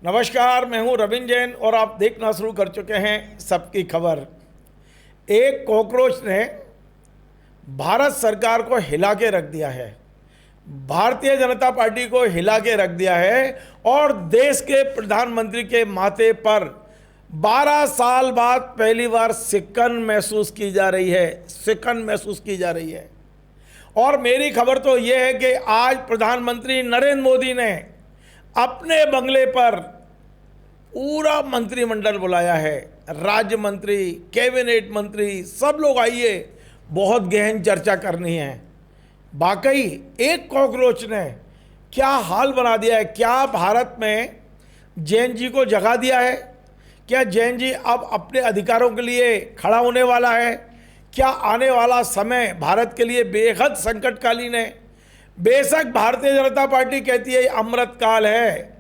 नमस्कार, मैं हूं रविंद्र जैन और आप देखना शुरू कर चुके हैं सबकी खबर। एक कॉकरोच ने भारत सरकार को हिला के रख दिया है, भारतीय जनता पार्टी को हिला के रख दिया है और देश के प्रधानमंत्री के माथे पर 12 साल बाद पहली बार सिकन महसूस की जा रही है, सिकन महसूस की जा रही है। और मेरी खबर तो ये है कि आज प्रधानमंत्री नरेंद्र मोदी ने अपने बंगले पर पूरा मंत्रिमंडल बुलाया है, राज्य मंत्री, कैबिनेट मंत्री, सब लोग आइए, बहुत गहन चर्चा करनी है। वाकई एक कॉकरोच ने क्या हाल बना दिया है। क्या भारत में जैन जी को जगा दिया है? क्या जैन जी अब अपने अधिकारों के लिए खड़ा होने वाला है? क्या आने वाला समय भारत के लिए बेहद संकटकालीन है? बेशक भारतीय जनता पार्टी कहती है अमृत काल है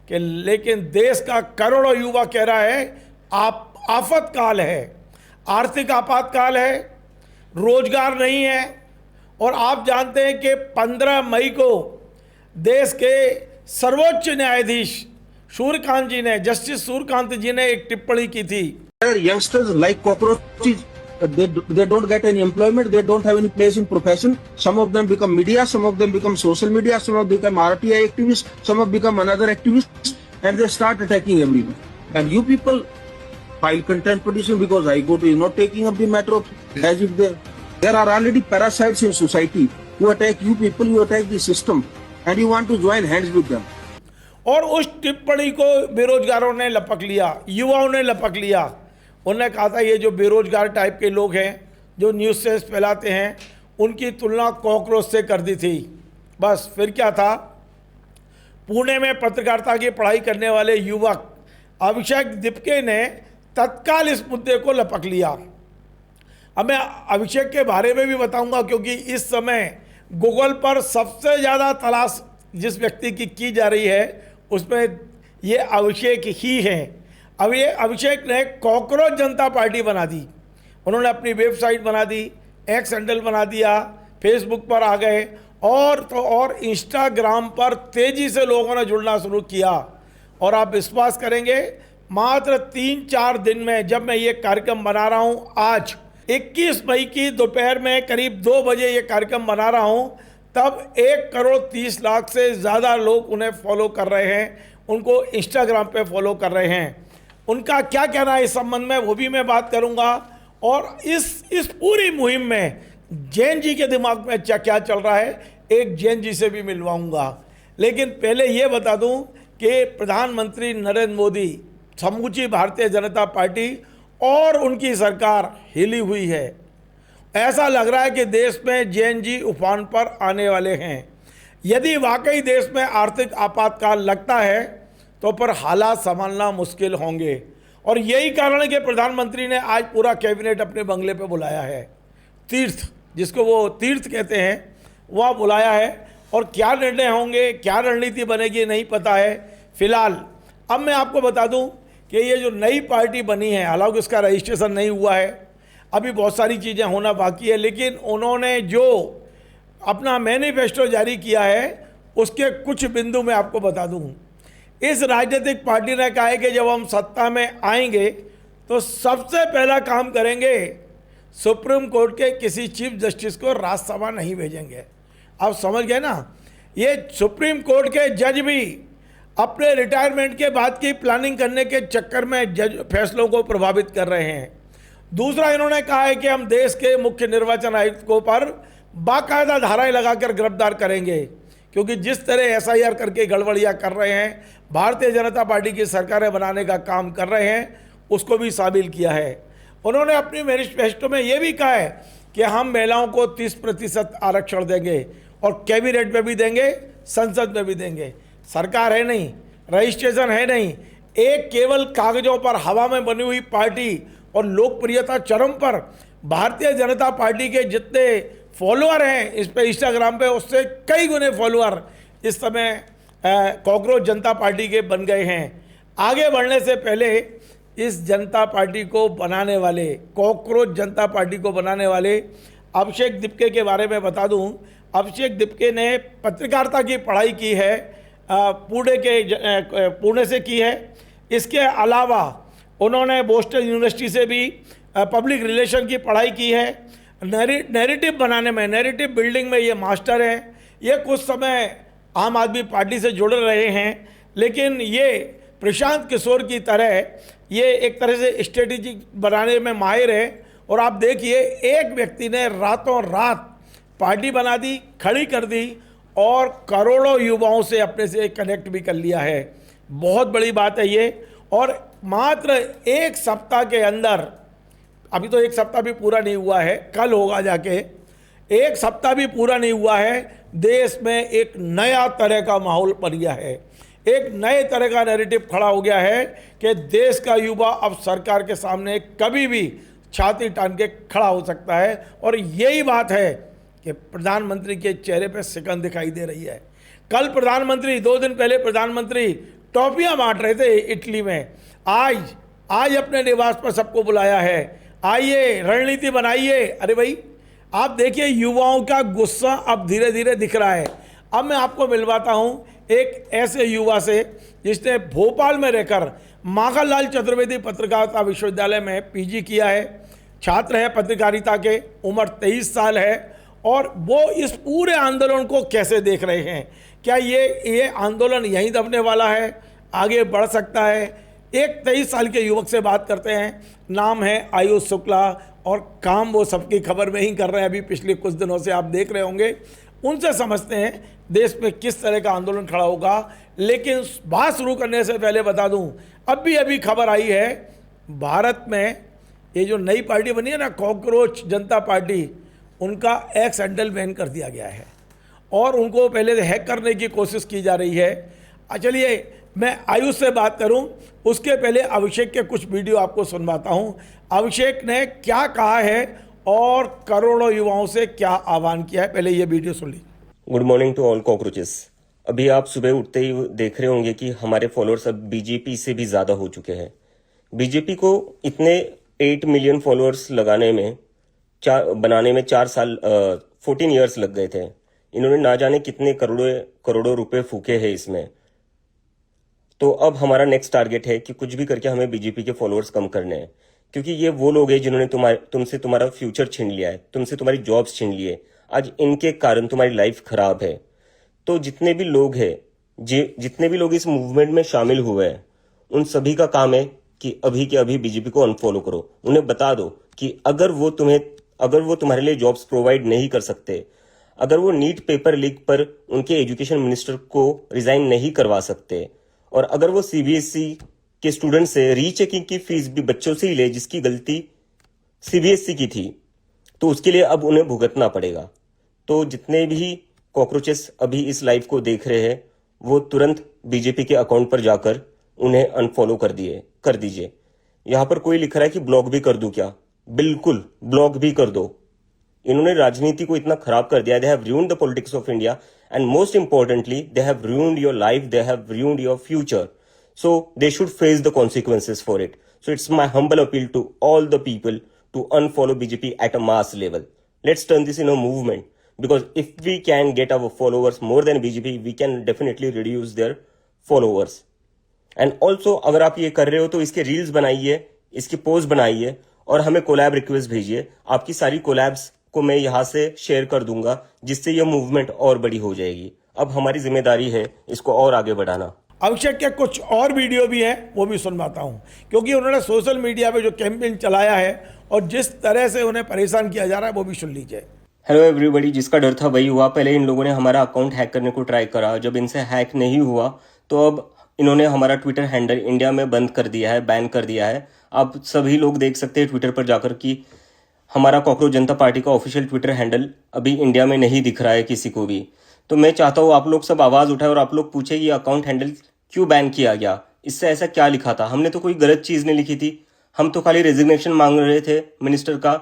कि, लेकिन देश का करोड़ों युवा कह रहा है आफत काल है, आर्थिक आपातकाल है, रोजगार नहीं है। और आप जानते हैं कि 15 मई को देश के सर्वोच्च न्यायाधीश सूर्यकांत जी ने, जस्टिस सूर्यकांत जी ने एक टिप्पणी की थी। Youngsters like cockroaches. They don't get any employment. They don't have any place in profession. Some of them become media. Some of them become social media. Some of them become RTI activists. Some of them become another activists, and they start attacking everyone. And you people file contempt petition because I go to you not taking up the matter of as if there are already parasites in society who attack you people. You attack the system, and you want to join hands with them. और उस टिप्पणी को बेरोजगारों ने लपक लिया, युवाओं ने लपक लिया। उन्होंने कहा था ये जो बेरोजगार टाइप के लोग हैं जो न्यूज़ से फैलाते हैं, उनकी तुलना कॉकरोच से कर दी थी। बस फिर क्या था, पुणे में पत्रकारिता की पढ़ाई करने वाले युवक अभिषेक दिपके ने तत्काल इस मुद्दे को लपक लिया। अब मैं अभिषेक के बारे में भी बताऊंगा, क्योंकि इस समय गूगल पर सबसे ज़्यादा तलाश जिस व्यक्ति की जा रही है उसमें ये अभिषेक ही हैं। अब ये अभिषेक ने कॉकरोच जनता पार्टी बना दी। उन्होंने अपनी वेबसाइट बना दी, एक्स हैंडल बना दिया, फेसबुक पर आ गए और इंस्टाग्राम पर तेज़ी से लोगों ने जुड़ना शुरू किया। और आप विश्वास करेंगे, मात्र 3-4 दिन में, जब मैं ये कार्यक्रम बना रहा हूँ, आज 21 मई की दोपहर में करीब 2 बजे ये कार्यक्रम बना रहा हूँ, तब 1,30,00,000 से ज़्यादा लोग उन्हें फॉलो कर रहे हैं, उनको इंस्टाग्राम पे फॉलो कर रहे हैं। उनका क्या कहना है इस संबंध में वो भी मैं बात करूंगा। और इस पूरी मुहिम में जैन जी के दिमाग में क्या चल रहा है, एक जैन जी से भी मिलवाऊंगा। लेकिन पहले ये बता दूं कि प्रधानमंत्री नरेंद्र मोदी, समूची भारतीय जनता पार्टी और उनकी सरकार हिली हुई है। ऐसा लग रहा है कि देश में जैन जी उफान पर आने वाले हैं। यदि वाकई देश में आर्थिक आपातकाल लगता है तो पर हालात संभालना मुश्किल होंगे। और यही कारण है कि प्रधानमंत्री ने आज पूरा कैबिनेट अपने बंगले पे बुलाया है। तीर्थ, जिसको वो तीर्थ कहते हैं, वह बुलाया है। और क्या निर्णय होंगे, क्या रणनीति बनेगी, नहीं पता है फिलहाल। अब मैं आपको बता दूं कि ये जो नई पार्टी बनी है, हालांकि उसका रजिस्ट्रेशन नहीं हुआ है, अभी बहुत सारी चीज़ें होना बाकी है, लेकिन उन्होंने जो अपना मैनिफेस्टो जारी किया है उसके कुछ बिंदु मैं आपको बता दूं। इस राजनीतिक पार्टी ने कहा है कि जब हम सत्ता में आएंगे तो सबसे पहला काम करेंगे, सुप्रीम कोर्ट के किसी चीफ जस्टिस को राज्यसभा नहीं भेजेंगे। आप समझ गए ना, ये सुप्रीम कोर्ट के जज भी अपने रिटायरमेंट के बाद की प्लानिंग करने के चक्कर में जज फैसलों को प्रभावित कर रहे हैं। दूसरा, इन्होंने कहा है कि हम देश के मुख्य निर्वाचन आयुक्त को पर बाकायदा धाराएं लगाकर गिरफ्तार करेंगे, क्योंकि जिस तरह SIR करके गड़बड़ियाँ कर रहे हैं, भारतीय जनता पार्टी की सरकारें बनाने का काम कर रहे हैं, उसको भी शामिल किया है। उन्होंने अपनी मैनिफेस्टो में ये भी कहा है कि हम महिलाओं को 30% आरक्षण देंगे और कैबिनेट में भी देंगे, संसद में भी देंगे। सरकार है नहीं, रजिस्ट्रेशन है नहीं, एक केवल कागजों पर हवा में बनी हुई पार्टी और लोकप्रियता चरम पर। भारतीय जनता पार्टी के जितने फॉलोअर हैं इस पे इंस्टाग्राम पे, उससे कई गुने फॉलोअर इस समय कॉकरोच जनता पार्टी के बन गए हैं। आगे बढ़ने से पहले इस जनता पार्टी को बनाने वाले, कॉकरोच जनता पार्टी को बनाने वाले अभिषेक दिपके के बारे में बता दूं। अभिषेक दिपके ने पत्रकारिता की पढ़ाई की है पुणे से की है। इसके अलावा उन्होंने बोस्टन यूनिवर्सिटी से भी पब्लिक रिलेशन की पढ़ाई की है। नैरेटिव बनाने में, नैरेटिव बिल्डिंग में ये मास्टर हैं। ये कुछ समय आम आदमी पार्टी से जुड़ रहे हैं, लेकिन ये प्रशांत किशोर की तरह ये एक तरह से स्ट्रेटेजी बनाने में माहिर है। और आप देखिए, एक व्यक्ति ने रातों रात पार्टी बना दी, खड़ी कर दी और करोड़ों युवाओं से अपने से कनेक्ट भी कर लिया है। बहुत बड़ी बात है ये। और मात्र एक सप्ताह के अंदर, अभी तो एक सप्ताह भी पूरा नहीं हुआ है, कल होगा जाके, एक सप्ताह भी पूरा नहीं हुआ है, देश में एक नया तरह का माहौल बन गया है। एक नए तरह का नैरेटिव खड़ा हो गया है कि देश का युवा अब सरकार के सामने कभी भी छाती तान के खड़ा हो सकता है। और यही बात है कि प्रधानमंत्री के चेहरे पे सिकन दिखाई दे रही है। कल प्रधानमंत्री, 2 दिन पहले प्रधानमंत्री टॉफियां बांट रहे थे इटली में। आज अपने निवास पर सबको बुलाया है, आइए रणनीति बनाइए। अरे भाई, आप देखिए युवाओं का गुस्सा अब धीरे धीरे दिख रहा है। अब मैं आपको मिलवाता हूं एक ऐसे युवा से जिसने भोपाल में रहकर माखनलाल चतुर्वेदी पत्रकारिता विश्वविद्यालय में पीजी किया है, छात्र है पत्रकारिता के, उम्र 23 साल है। और वो इस पूरे आंदोलन को कैसे देख रहे हैं, क्या ये आंदोलन यहीं दबने वाला है, आगे बढ़ सकता है? एक 23 साल के युवक से बात करते हैं। नाम है आयुष शुक्ला और काम वो सबकी खबर में ही कर रहे हैं, अभी पिछले कुछ दिनों से आप देख रहे होंगे। उनसे समझते हैं देश में किस तरह का आंदोलन खड़ा होगा। लेकिन बात शुरू करने से पहले बता दूं, अभी खबर आई है, भारत में ये जो नई पार्टी बनी है ना, कॉकरोच जनता पार्टी, उनका एक्स हैंडल बैन कर दिया गया है और उनको पहले से हैक करने की कोशिश की जा रही है। चलिए मैं आयुष से बात करूं, उसके पहले अभिषेक के कुछ वीडियो आपको सुनवाता हूं। अभिषेक ने क्या कहा है और करोड़ों युवाओं से क्या आह्वान किया है, पहले ये वीडियो सुन लीजिए। Good morning to all cockroaches. अभी आप सुबह उठते ही देख रहे होंगे कि हमारे फॉलोअर्स अब बीजेपी से भी ज्यादा हो चुके हैं। बीजेपी को इतने 8 मिलियन फॉलोअर्स लगाने में बनाने में 14 ईयर्स लग गए थे। इन्होंने ना जाने कितने करोड़ों रुपए फूके हैं इसमें। तो अब हमारा नेक्स्ट टारगेट है कि कुछ भी करके हमें बीजेपी के फॉलोअर्स कम करने हैं, क्योंकि ये वो लोग हैं जिन्होंने तुमसे तुम्हारा फ्यूचर छीन लिया है, तुमसे तुम्हारी जॉब्स छीन लिए। आज इनके कारण तुम्हारी लाइफ खराब है। तो जितने भी लोग हैं, जितने भी लोग इस मूवमेंट में शामिल हुए हैं, उन सभी का काम है कि अभी के अभी बीजेपी को अनफॉलो करो। उन्हें बता दो कि अगर वो तुम्हारे लिए जॉब्स प्रोवाइड नहीं कर सकते, अगर वो नीट पेपर लीक पर उनके एजुकेशन मिनिस्टर को रिजाइन नहीं करवा सकते, और अगर वो सीबीएसई के स्टूडेंट से रीचेकिंग की फीस भी बच्चों से ही ले जिसकी गलती सीबीएसई की थी, तो उसके लिए अब उन्हें भुगतना पड़ेगा। तो जितने भी कॉकरोचेस अभी इस लाइव को देख रहे हैं, वो तुरंत बीजेपी के अकाउंट पर जाकर उन्हें अनफॉलो कर दीजिए। यहां पर कोई लिख रहा है कि ब्लॉक भी कर दूं क्या? बिल्कुल ब्लॉक भी कर दो। इन्होंने राजनीति को इतना खराब कर दिया। They have ruined the politics of India and most importantly they have ruined your life, they have ruined your future, so they should face the consequences for it. So it's my humble appeal to all the people to unfollow BJP at a mass level. Let's turn this in a movement, because if we can get our followers more than BJP, we can definitely reduce their followers. And also अगर आप ये कर रहे हो तो इसके reels बनाइए, इसकी पोस्ट बनाइए और हमें कोलैब रिक्वेस्ट भेजिए। आपकी सारी कोलैब्स को मैं यहाँ से शेयर कर दूंगा, जिससे यह मूवमेंट और बड़ी हो जाएगी। अब हमारी जिम्मेदारी है इसको और आगे बढ़ाना। अभिषेक के कुछ और वीडियो भी हैं, वो भी सुनवाता हूँ, क्योंकि उन्होंने सोशल मीडिया पे जो कैंपेन चलाया है और जिस तरह से उन्हें परेशान किया जा रहा है, वो भी सुन लीजिए। हेलो एवरीबॉडी, जिसका डर था वही हुआ। पहले इन लोगों ने हमारा अकाउंट हैक करने को ट्राई करा, जब इनसे हैक नहीं हुआ तो अब इन्होंने हमारा ट्विटर हैंडल इंडिया में बंद कर दिया है, बैन कर दिया है। आप सभी लोग देख सकते हैं ट्विटर पर जाकर कि हमारा कॉकरोच जनता पार्टी का ऑफिशियल ट्विटर हैंडल अभी इंडिया में नहीं दिख रहा है किसी को भी। तो मैं चाहता हूँ आप लोग सब आवाज़ उठाए और आप लोग पूछे ये अकाउंट हैंडल क्यों बैन किया गया, इससे ऐसा क्या लिखा था? हमने तो कोई गलत चीज़ नहीं लिखी थी, हम तो खाली रेजिग्नेशन मांग रहे थे मिनिस्टर का।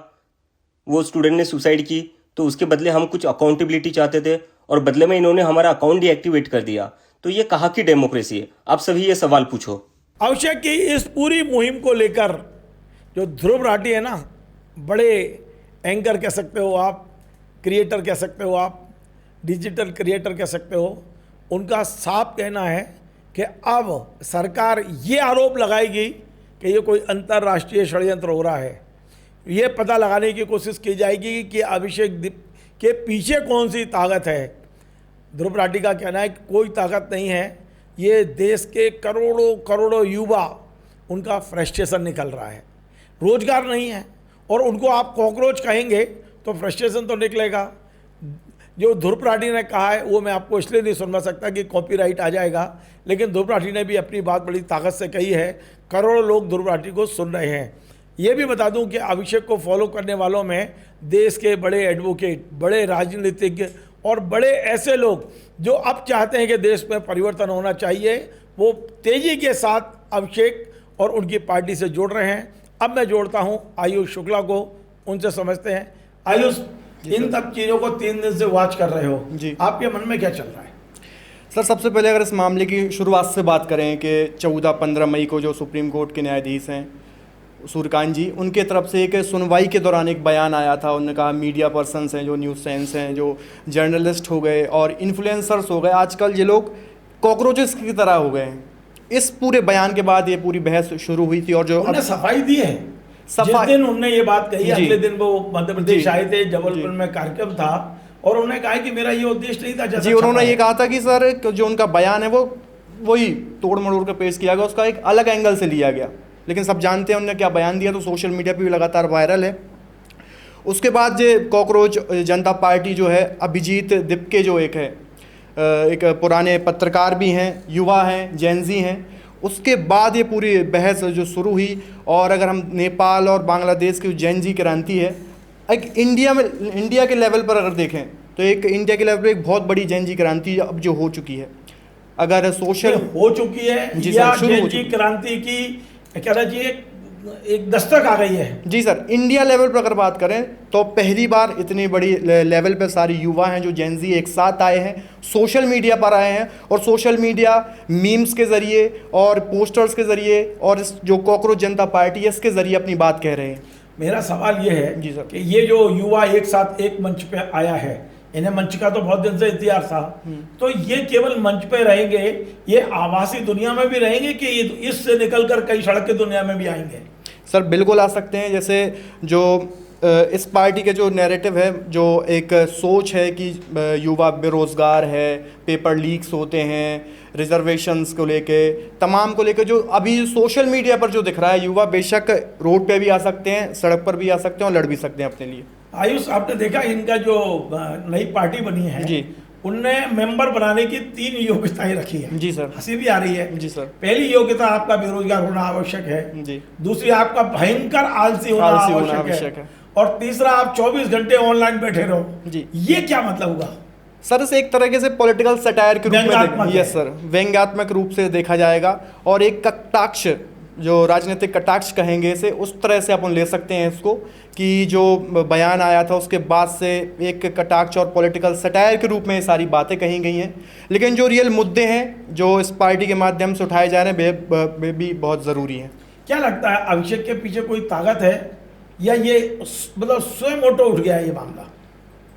वो स्टूडेंट ने सुसाइड की तो उसके बदले हम कुछ अकाउंटेबिलिटी चाहते थे और बदले में इन्होंने हमारा अकाउंट डीएक्टिवेट कर दिया। तो ये कहाँ की डेमोक्रेसी है? आप सभी ये सवाल पूछो। अभिषेक की इस पूरी मुहिम को लेकर जो ध्रुव राठी है ना, बड़े एंकर कह सकते हो आप, क्रिएटर कह सकते हो आप, डिजिटल क्रिएटर कह सकते हो, उनका साफ कहना है कि अब सरकार ये आरोप लगाएगी कि ये कोई अंतर्राष्ट्रीय षड्यंत्र हो रहा है। ये पता लगाने की कोशिश की जाएगी कि अभिषेक के पीछे कौन सी ताकत है। ध्रुव राठी का कहना है कि कोई ताकत नहीं है, ये देश के करोड़ों करोड़ों युवा उनका फ्रस्ट्रेशन निकल रहा है, रोजगार नहीं है, और उनको आप कॉकरोच कहेंगे तो फ्रस्ट्रेशन तो निकलेगा। जो ध्रुव राठी ने कहा है वो मैं आपको इसलिए नहीं सुनवा सकता कि कॉपीराइट आ जाएगा, लेकिन ध्रुव राठी ने भी अपनी बात बड़ी ताकत से कही है। करोड़ों लोग ध्रुव राठी को सुन रहे हैं। ये भी बता दूं कि अभिषेक को फॉलो करने वालों में देश के बड़े एडवोकेट, बड़े राजनीतिज्ञ और बड़े ऐसे लोग जो अब चाहते हैं कि देश में परिवर्तन होना चाहिए, वो तेजी के साथ अभिषेक और उनकी पार्टी से जोड़ रहे हैं। अब मैं जोड़ता हूं आयुष शुक्ला को, उनसे समझते हैं। आयुष, इन सब चीज़ों को 3 दिन से वॉच कर रहे हो जी, आपके मन में क्या चल रहा है? सर सबसे पहले अगर इस मामले की शुरुआत से बात करें कि 14-15 मई को जो सुप्रीम कोर्ट के न्यायाधीश हैं सूर्यकांत जी, उनके तरफ से एक सुनवाई के दौरान एक बयान आया था। उन्होंने कहा मीडिया पर्सन्स हैं, जो न्यूज़ सेंस हैं, जो जर्नलिस्ट हो गए और इन्फ्लुएंसर्स हो गए, आजकल ये लोग कॉकरोचेस की तरह हो गए हैं। इस पूरे बयान के बाद ये पूरी बहस शुरू हुई थी और जो उन्होंने सफाई दी है। जिस दिन उन्होंने ये बात कही, अगले दिन वो मध्य प्रदेश आए थे, जबलपुर में कार्यक्रम था और उन्होंने कहा कि मेरा ये उद्देश्य नहीं था। जी, उन्होंने ये कहा था कि सर जो उनका बयान है वो वही तोड़ मड़ोड़ कर पेश किया गया, उसका एक अलग एंगल से लिया गया। लेकिन सब जानते हैं उन्होंने क्या बयान दिया, तो सोशल मीडिया पे भी लगातार वायरल है। उसके बाद जो कॉकरोच जनता पार्टी जो है, अभिजीत दिपके जो एक है, एक पुराने पत्रकार भी हैं, युवा हैं, जेनजी हैं, उसके बाद ये पूरी बहस जो शुरू हुई। और अगर हम नेपाल और बांग्लादेश की जेनजी क्रांति है, एक इंडिया के लेवल पर अगर देखें तो एक इंडिया के लेवल पर एक बहुत बड़ी जेनजी क्रांति अब जो हो चुकी है। अगर सोशल हो चुकी है जी या सर, शुरू हो जेनजी क्रांति की कहना चाहिए एक दस्तक आ गई है। जी सर, इंडिया लेवल पर अगर बात करें तो पहली बार इतनी बड़ी लेवल पर सारे युवा हैं जो जेनजी एक साथ आए हैं, सोशल मीडिया पर आए हैं और सोशल मीडिया मीम्स के ज़रिए और पोस्टर्स के ज़रिए और इस जो कॉकरोच जनता पार्टी है इसके ज़रिए अपनी बात कह रहे हैं। मेरा सवाल ये है जी सर, कि ये जो युवा एक साथ एक मंच पे आया है, इन्हें मंच का तो बहुत दिन से इतिहास था, तो ये केवल मंच पे रहेंगे, ये आभासी दुनिया में भी रहेंगे कि ये इससे निकलकर कई सड़क की दुनिया में भी आएंगे? सर बिल्कुल आ सकते हैं। जैसे जो इस पार्टी के जो नैरेटिव है, जो एक सोच है कि युवा बेरोज़गार है, पेपर लीक्स होते हैं, रिजर्वेशंस को लेके, तमाम को लेके, जो अभी सोशल मीडिया पर जो दिख रहा है, युवा बेशक रोड पे भी आ सकते हैं, सड़क पर भी आ सकते हैं और लड़ भी सकते हैं अपने लिए। आयुष, आपने देखा इनका जो नई पार्टी बनी है जी, उनने मेंबर बनाने की 3 योग्यताएं रखी है। जी सर, हंसी भी आ रही है। जी सर, पहली योग्यता आपका बेरोजगार होना आवश्यक है। जी, दूसरी आपका भयंकर आलसी होना आवश्यक है। और तीसरा आप 24 घंटे ऑनलाइन बैठे रहो। जी, ये क्या मतलब हुआ? सर इसे एक तरीके से पॉलिटिकल सटायर के रूप में, यस सर, व्यंग्यात्मक रूप से देखा जाएगा और एक कटाक्ष, जो राजनीतिक कटाक्ष कहेंगे इसे, उस तरह से अपन ले सकते हैं इसको कि जो बयान आया था उसके बाद से एक कटाक्ष और पॉलिटिकल सटायर के रूप में ये सारी बातें कही गई हैं। लेकिन जो रियल मुद्दे हैं जो इस पार्टी के माध्यम से उठाए जा रहे हैं वे भी बहुत ज़रूरी हैं। क्या लगता है अभिषेक के पीछे कोई ताकत है या ये मतलब स्वयं ऑटो उठ गया ये मामला?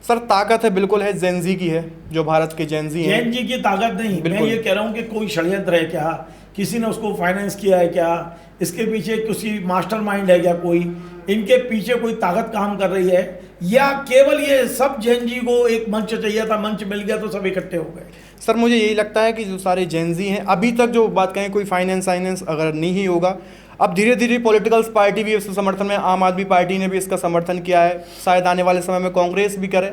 सर ताकत है, बिल्कुल है, जेनजी की है, जो भारत के जेनजी हैं। जेनजी की ताकत नहीं, मैं ये कह रहा हूँ कि कोई षड्यंत्र है क्या, किसी ने उसको फाइनेंस किया है क्या, इसके पीछे किसी मास्टरमाइंड है क्या, कोई इनके पीछे कोई ताकत काम कर रही है, या केवल ये सब जेनजी को एक मंच चाहिए था, मंच मिल गया तो सब इकट्ठे हो गए? सर मुझे यही लगता है कि जो सारे जेनजी हैं, अभी तक जो बात कहें कोई फाइनेंस अगर नहीं होगा, अब धीरे धीरे पॉलिटिकल पार्टी भी इसके समर्थन में, आम आदमी पार्टी ने भी इसका समर्थन किया है, शायद आने वाले समय में कांग्रेस भी करे।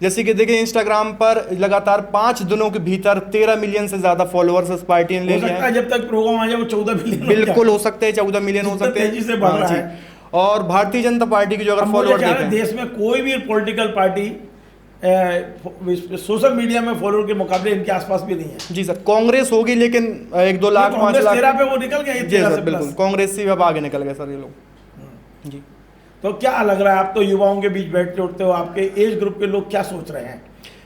जैसे कि देखिए इंस्टाग्राम पर लगातार 5 दिनों के भीतर 13 मिलियन से ज़्यादा फॉलोअर्स इस पार्टी ने ले लिया है। जब तक प्रोग्राम आ जाए वो 14 मिलियन बिल्कुल हो सकते हैं, 14 मिलियन हो सकते हैं, तेजी से बढ़ रहा है। और भारतीय जनता पार्टी की जो अगर फॉलोअर देखें, देश में कोई भी पॉलिटिकल पार्टी सोशल मीडिया में फॉलोअर के मुकाबले इनके आसपास भी नहीं है। जी सर, कांग्रेस होगी लेकिन 1-2 लाख 5 लाख 13 पे वो निकल गए। जी सर बिल्कुल, कांग्रेस से अब आगे निकल गए सर ये लोग। जी, तो क्या लग रहा है, आप तो युवाओं के बीच बैठते उठते हो, आपके एज ग्रुप के लोग क्या सोच रहे हैं?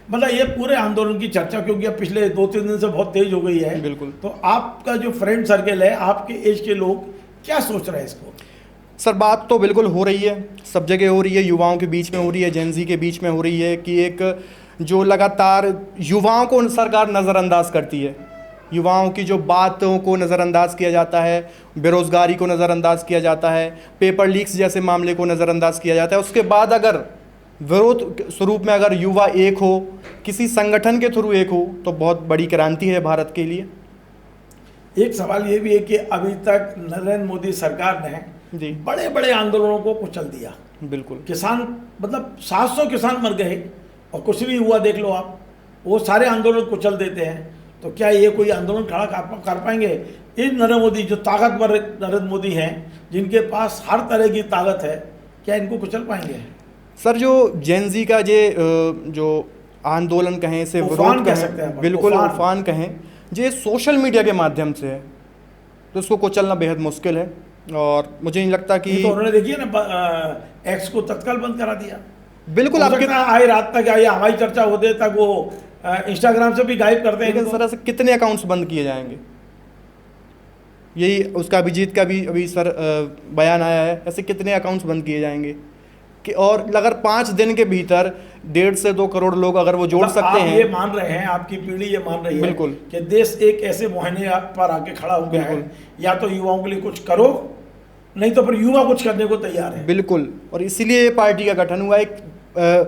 मतलब ये पूरे आंदोलन की चर्चा क्योंकि अब पिछले 2-3 दिन से बहुत तेज हो गई है, बिल्कुल, तो आपका जो फ्रेंड सर्कल है, आपके एज के लोग क्या सोच रहे हैं इसको? सर बात तो बिल्कुल हो रही है, सब जगह हो रही है, युवाओं के बीच में हो रही है, जेनजी के बीच में हो रही है कि एक जो लगातार युवाओं को सरकार नज़रअंदाज करती है, युवाओं की जो बातों को नज़रअंदाज किया जाता है, बेरोज़गारी को नज़रअंदाज किया जाता है, पेपर लीक्स जैसे मामले को नज़रअंदाज किया जाता है, उसके बाद अगर विरोध स्वरूप में अगर युवा एक हो, किसी संगठन के थ्रू एक हो, तो बहुत बड़ी क्रांति है भारत के लिए। एक सवाल ये भी है कि अभी तक नरेंद्र मोदी सरकार ने जी बड़े बड़े आंदोलनों को कुचल दिया। बिल्कुल। किसान मतलब 700 किसान मर गए और कुछ नहीं हुआ, देख लो आप, वो सारे आंदोलन कुचल देते हैं। तो क्या ये कोई आंदोलन खड़ा कर पाएंगे? ये नरेंद्र मोदी जो ताकतवर नरेंद्र मोदी हैं, जिनके पास हर तरह की ताकत है, क्या इनको कुचल पाएंगे? सर, जो जेन जी का जो आंदोलन कहें, इसे विरोध कह सकते हैं, कहें, बिल्कुल उफान कहें, ये सोशल मीडिया के माध्यम से है, तो इसको कुचलना बेहद मुश्किल है। और मुझे नहीं लगता कि तो उन्होंने देखिए ना एक्स को तत्काल बंद करा दिया। बिल्कुल आपके आई रात तक या हमारी चर्चा होते तक वो इंस्टाग्राम से भी गायब करते हैं। लेकिन सर ऐसे कितने अकाउंट्स बंद किए जाएंगे? यही उसका अभिजीत का भी अभी सर बयान आया है, ऐसे कितने अकाउंट्स बंद किए जाएंगे कि, और अगर 5 दिन के भीतर 1.5 से 2 करोड़ लोग अगर वो जोड़ सकते हैं। ये मान रहे हैं, आपकी पीढ़ी ये मान रही है बिल्कुल कि देश एक ऐसे मुहाने पर आके खड़ा हो गया है, या तो युवाओं के लिए कुछ करो, नहीं तो फिर युवा कुछ करने को तैयार है। बिल्कुल, और इसीलिए ये पार्टी का गठन हुआ। एक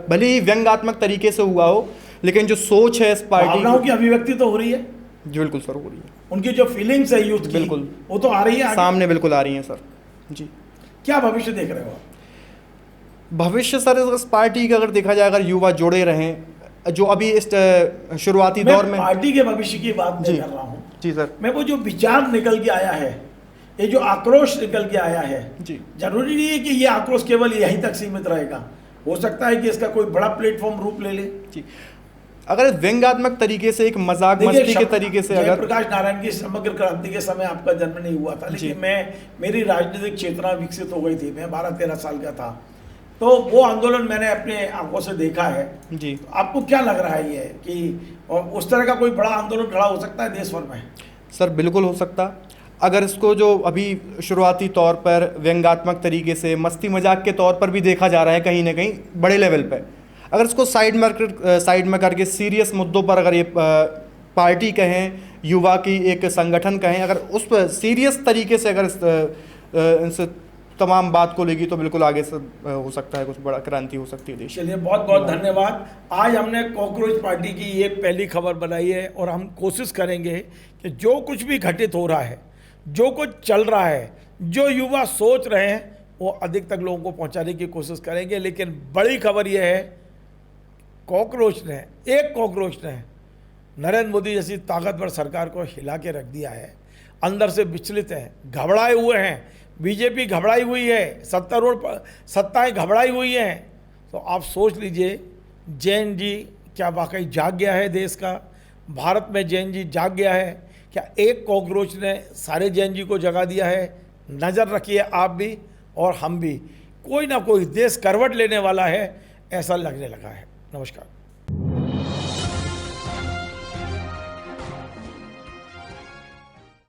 भले ही व्यंग्यात्मक तरीके से हुआ हो, लेकिन जो सोच है इस पार्टी की अभिव्यक्ति तो हो रही है। जी बिल्कुल सर, हो रही है। उनकी जो फीलिंग्स है यूथ की, बिल्कुल वो तो आ रही है सामने, बिल्कुल आ रही है सर। जी, क्या भविष्य देख रहे हो आप? भविष्य सर इस पार्टी का अगर देखा जाए, अगर युवा जुड़े रहें, जो अभी इस शुरुआती दौर में पार्टी के भविष्य की बात नहीं कर रहा हूँ जी सर, मैं वो जो विचार निकल के आया है, ये जो आक्रोश निकल के आया है जी, जरूरी नहीं है कि ये आक्रोश केवल यहीं तक सीमित रहेगा, हो सकता है कि इसका कोई बड़ा प्लेटफॉर्म रूप ले ले। जी, अगर व्यंग्यात्मक तरीके से, एक मजाक मस्ती के तरीके से, अगर प्रकाश नारायण की समग्र क्रांति के समय आपका जन्म नहीं हुआ था, लेकिन मेरी राजनीतिक चेतना विकसित हो गई थी, मैं 12-13 साल का था, तो वो आंदोलन मैंने अपने आंखों से देखा है। जी, तो आपको क्या लग रहा है ये कि उस तरह का कोई बड़ा आंदोलन खड़ा हो सकता है देश भर में? सर बिल्कुल हो सकता, अगर इसको जो अभी शुरुआती तौर पर व्यंग्यात्मक तरीके से, मस्ती मजाक के तौर पर भी देखा जा रहा है कहीं ना कहीं बड़े लेवल पे, अगर इसको साइड में करके सीरियस मुद्दों पर, अगर ये पार्टी कहें, युवा की एक संगठन कहें, अगर उस पर सीरियस तरीके से अगर इनसे तमाम बात को लेगी, तो बिल्कुल आगे से हो सकता है, कुछ बड़ा क्रांति हो सकती है देश। चलिए, बहुत बहुत धन्यवाद। आज हमने कॉकरोच पार्टी की ये पहली खबर बनाई है, और हम कोशिश करेंगे कि जो कुछ भी घटित हो रहा है, जो कुछ चल रहा है, जो युवा सोच रहे हैं, वो अधिक तक लोगों को पहुंचाने की कोशिश करेंगे। लेकिन बड़ी खबर यह है, एक कॉकरोच ने नरेंद्र मोदी जैसी ताकतवर सरकार को हिला के रख दिया है। अंदर से विचलित हैं, घबराए हुए हैं, बीजेपी घबराई हुई है, सत्ताएं घबराई हुई हैं। तो आप सोच लीजिए, जैन जी क्या वाकई जाग गया है देश का? भारत में जैन जी जाग गया है क्या? एक कॉकरोच ने सारे जैन जी को जगा दिया है? नज़र रखिए आप भी और हम भी, कोई ना कोई देश करवट लेने वाला है, ऐसा लगने लगा है। नमस्कार।